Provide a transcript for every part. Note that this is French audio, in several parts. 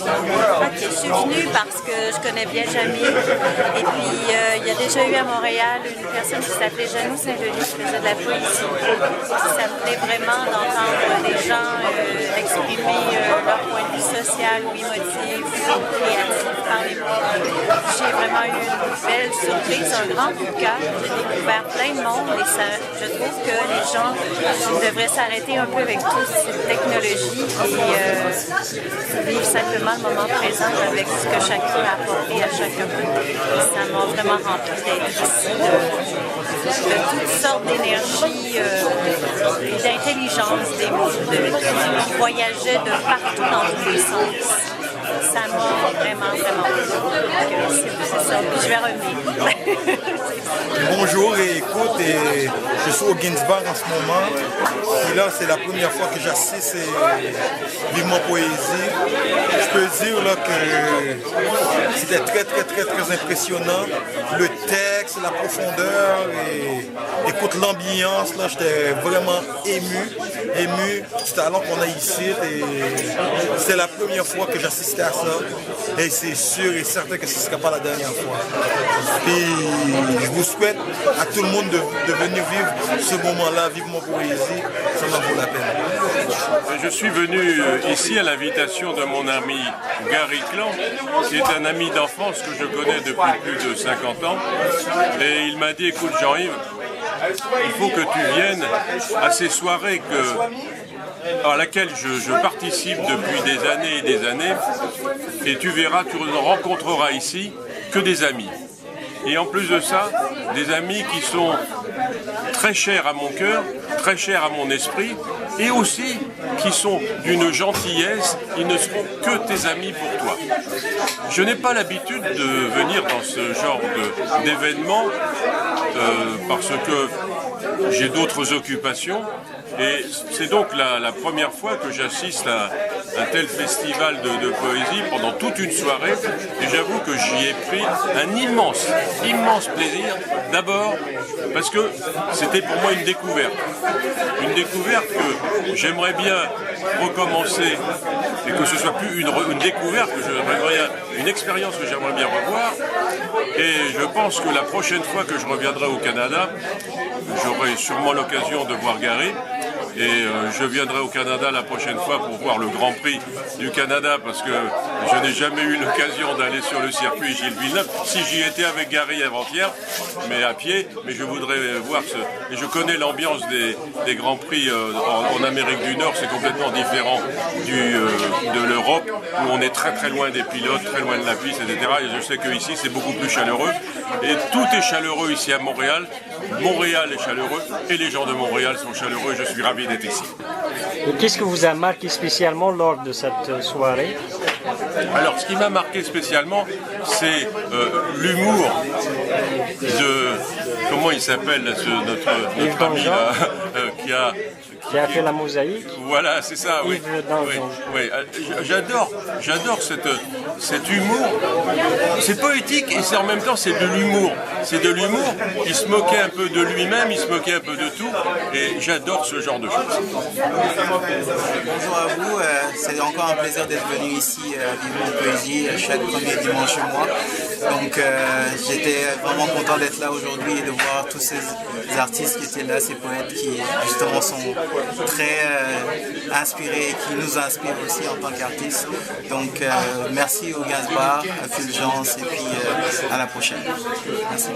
Ok, je suis venue parce que je connais bien Jamie. Et puis, il y a déjà eu à Montréal une personne qui s'appelait Janou Saint-Denis qui faisait de la poésie. Ça me plaît vraiment d'entendre des gens exprimer leur point de vue social ou émotif, créatif par les mots. J'ai vraiment eu une belle surprise, un grand coup de cœur. J'ai découvert plein de monde et je trouve que les gens devraient s'arrêter un peu avec toute cette technologie et vivre simplement le moment présent avec ce que chacun a apporté à chacun. Ça m'a vraiment rempli d'être ici, de toutes sortes d'énergie et d'intelligence des mots, qui voyageaient de partout dans tous les sens. Ça m'a vraiment plu. C'est ça, puis je vais revenir. Bonjour et écoute, je suis au Ginsbar en ce moment. Et là, c'est la première fois que j'assiste Vivement Poésie. Je peux dire là, que c'était très impressionnant. Le texte, la profondeur et écoute l'ambiance, là, j'étais vraiment ému du talent qu'on a ici. C'est la première fois que j'assistais à ça. Et c'est sûr et certain que ce ne sera pas la dernière fois. Et je vous souhaite à tout le monde de venir vivre ce moment-là, Vivement Poésie, ça en vaut la peine. Je suis venu ici à l'invitation de mon ami Gary Clan, qui est un ami d'enfance que je connais depuis plus de 50 ans. Et il m'a dit, écoute Jean-Yves, il faut que tu viennes à ces soirées à laquelle je participe depuis des années et des années, et tu verras, tu ne rencontreras ici que des amis. Et en plus de ça, des amis qui sont très chers à mon cœur, très chers à mon esprit, et aussi qui sont d'une gentillesse, ils ne seront que tes amis pour toi. Je n'ai pas l'habitude de venir dans ce genre d'événement parce que j'ai d'autres occupations. Et c'est donc la première fois que j'assiste à un tel festival de poésie pendant toute une soirée. Et j'avoue que j'y ai pris un immense plaisir. D'abord parce que c'était pour moi une découverte. Une découverte que j'aimerais bien recommencer et que ce soit plus une découverte, une expérience que j'aimerais bien revoir. Et je pense que la prochaine fois que je reviendrai au Canada, j'aurai sûrement l'occasion de voir Gary. Et je viendrai au Canada la prochaine fois pour voir le Grand Prix du Canada parce que je n'ai jamais eu l'occasion d'aller sur le circuit Gilles Villeneuve. Si j'y étais avec Gary avant-hier, mais à pied, mais je voudrais voir Et je connais l'ambiance des Grands Prix en Amérique du Nord, c'est complètement différent de l'Europe où on est très loin des pilotes, très loin de la piste, etc. Et je sais qu'ici c'est beaucoup plus chaleureux. Et tout est chaleureux ici à Montréal. Montréal est chaleureux et les gens de Montréal sont chaleureux. Je suis ravi d'être ici. Qu'est-ce que vous a marqué spécialement lors de cette soirée? Alors, ce qui m'a marqué spécialement, c'est l'humour de... Comment il s'appelle, notre ami là, qui a fait la mosaïque. Voilà, c'est ça, oui. Oui. J'adore cet humour. C'est poétique et c'est en même temps c'est de l'humour. C'est de l'humour. Il se moquait un peu de lui-même, il se moquait un peu de tout. Et j'adore ce genre de choses. Bonjour à vous. C'est encore un plaisir d'être venu ici à Vivement Poésie chaque premier dimanche du mois. Donc j'étais vraiment content d'être là aujourd'hui et de voir tous ces artistes qui étaient là, ces poètes qui justement sont très inspirés et qui nous inspirent aussi en tant qu'artistes. Donc merci au Ginsbar, à Fulgence et puis à la prochaine. Merci.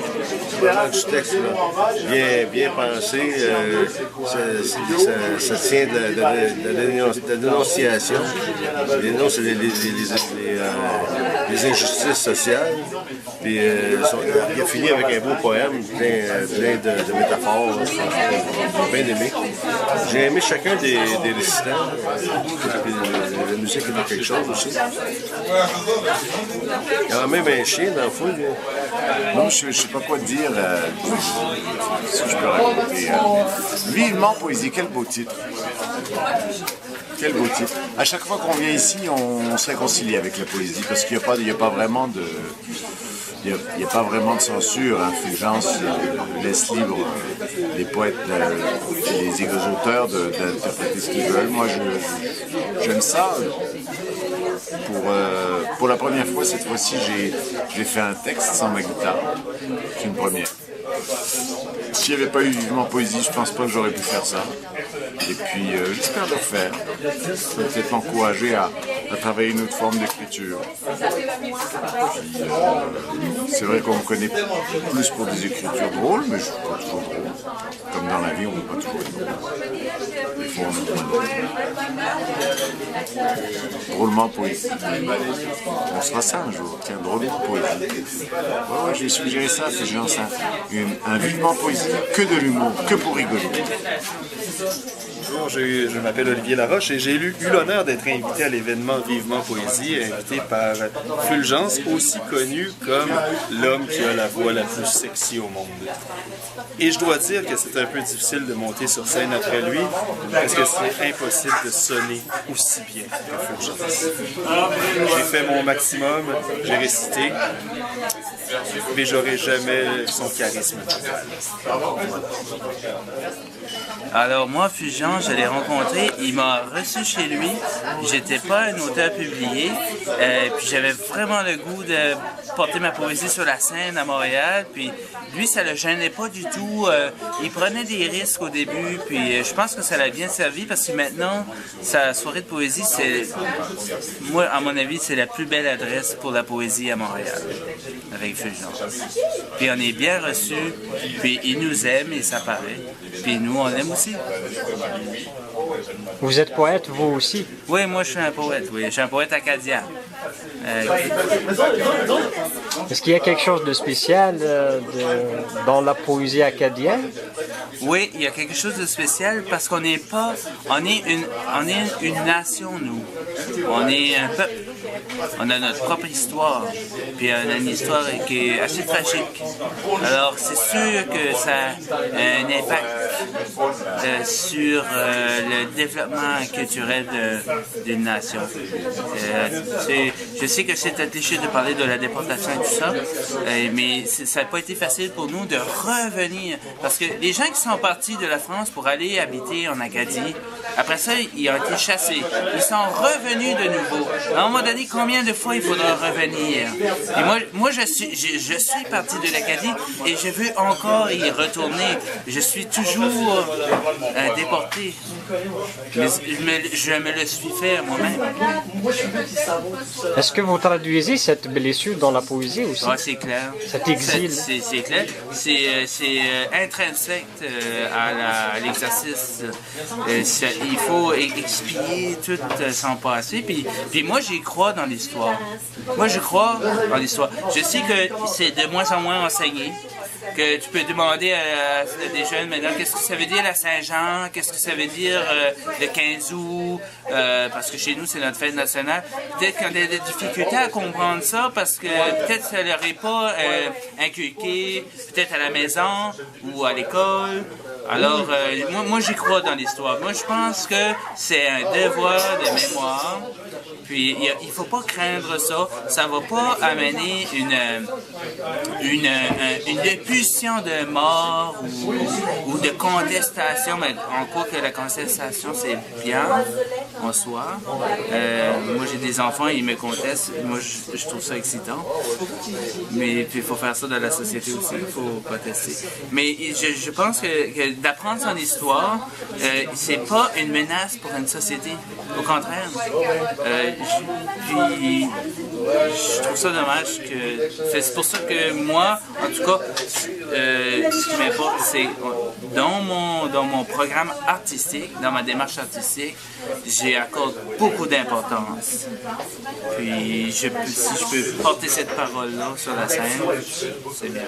Du texte bien pensé, ça tient de la dénonciation. Les noms, c'est les injustices sociales. Puis, il a fini avec un beau poème plein de métaphores. J'ai bien aimé. J'ai aimé chacun des récitants. La musique était quelque chose aussi. Il y a même un chien dans la foule. Non, je ne sais pas quoi dire. Si je peux raconter. Vivement Poésie, quel beau titre. Quel beau titre. À chaque fois qu'on vient ici, on se réconcilie avec la poésie parce qu'il n'y a pas vraiment de... Il n'y a pas vraiment de censure. Hein. Fulgence laisse libre les poètes et les auteurs d'interpréter ce qu'ils veulent. Moi, j'aime ça. Pour la première fois, cette fois-ci, j'ai fait un texte sans ma guitare. C'est une première. S'il n'y avait pas eu Vivement Poésie, je pense pas que j'aurais pu faire ça. Et puis, j'espère le refaire. Peut-être m'encourager à travailler une autre forme d'écriture. C'est vrai qu'on me connaît plus pour des écritures drôles, mais je ne suis pas toujours drôle. Comme dans la vie, on ne peut pas toujours être drôle. Des fois, on est drôlement poésie. On sera ça un jour, tiens, drôlement poésie. Ouais, j'ai suggéré ça à ces gens, ça. Un Vivement Poésie, que de l'humour, que pour rigoler. Bonjour, je m'appelle Olivier Laroche et j'ai eu l'honneur d'être invité à l'événement Vivement Poésie, invité par Fulgence, aussi connu comme l'homme qui a la voix la plus sexy au monde. Et je dois dire que c'est un peu difficile de monter sur scène après lui, parce que c'est impossible de sonner aussi bien que Fulgence. J'ai fait mon maximum, j'ai récité, mais j'aurai jamais son charisme total. Alors moi, Fulgence, je l'ai rencontré, il m'a reçu chez lui, j'étais pas un auteur publié, puis j'avais vraiment le goût de porter ma poésie sur la scène à Montréal, puis lui, ça le gênait pas du tout, il prenait des risques au début, puis je pense que ça l'a bien servi, parce que maintenant, sa soirée de poésie, c'est, moi, à mon avis, c'est la plus belle adresse pour la poésie à Montréal, avec Fulgence. Puis on est bien reçu, puis il nous aime et ça paraît, puis nous, on l'aime aussi. Vous êtes poète, vous aussi? Oui, moi je suis un poète, oui. Je suis un poète acadien. Est-ce qu'il y a quelque chose de spécial dans la poésie acadienne? Oui, il y a quelque chose de spécial parce qu'on n'est pas... On est une nation, nous. On est un peuple. On a notre propre histoire. Puis on a une histoire qui est assez tragique. Alors, c'est sûr que ça a un impact sur le développement culturel d'une nation. Je sais que c'est un cliché de parler de la déportation et tout ça, mais ça n'a pas été facile pour nous de revenir. Parce que les gens qui sont partis de la France pour aller habiter en Acadie, après ça, ils ont été chassés. Ils sont revenus de nouveau. À un moment donné, combien de fois il faudra revenir? Et moi je suis parti de l'Acadie et je veux encore y retourner. Je suis toujours déporté. Mais je me le suis fait moi-même. Est-ce que vous traduisez cette blessure dans la poésie aussi? Ah, c'est clair. Cet exil? C'est clair. C'est intrinsèque à l'exercice. Il faut expier tout son passé. Puis moi, j'y crois dans l'histoire. Moi, je crois dans l'histoire. Je sais que c'est de moins en moins enseigné. Que tu peux demander à des jeunes maintenant qu'est-ce que ça veut dire la Saint-Jean, qu'est-ce que ça veut dire le 15 août, parce que chez nous c'est notre fête nationale. Peut-être qu'on a des difficultés à comprendre ça parce que peut-être ça leur est pas inculqué, peut-être à la maison ou à l'école. Alors moi j'y crois dans l'histoire. Moi je pense que c'est un devoir de mémoire. Puis il faut pas craindre ça. Ça va pas amener une pulsion de mort ou de contestation, mais en quoi que la contestation c'est bien en soi. Moi j'ai des enfants, ils me contestent. Moi je trouve ça excitant. Mais puis il faut faire ça dans la société aussi. Il faut protester. Mais je pense que d'apprendre son histoire, c'est pas une menace pour une société. Au contraire. Puis je trouve ça dommage que... C'est pour ça que moi, en tout cas, ce qui m'importe, c'est dans mon programme artistique, dans ma démarche artistique, j'y accorde beaucoup d'importance. Puis si je peux porter cette parole-là sur la scène, c'est bien.